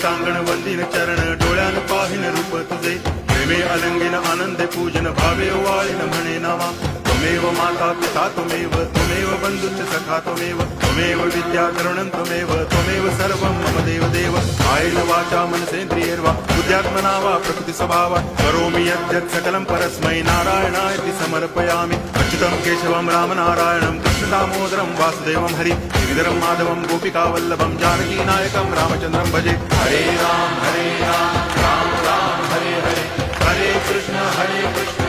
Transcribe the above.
सांगण वंदिन चरण डोळ्यान पाहिन रूप तुझे प्रेमे अलंगिन आनंदे पूजन भावे वाळीन म्हणे नावा त्वमेव माता पिता त्वमेव बंधुश्च सखा त्वमेव विद्या करुणं त्वमेव सर्वं मम देव आयेन वाचा मनसेन्द्रियैर्वा बुद्ध्यात्मना वा प्रकृति स्वभावा करोमि यद्यत् सकलं परस्मै नारायणायति समर्पयामि अच्युतं केशवं रामनारायणं कृष्णदामोदरं वासुदेवं हरि गिरिधरं माधवं गोपिकावल्लभं जानकीनायकं रामचन्द्रं भजे हरे राम राम राम हरे हरे हरे कृष्ण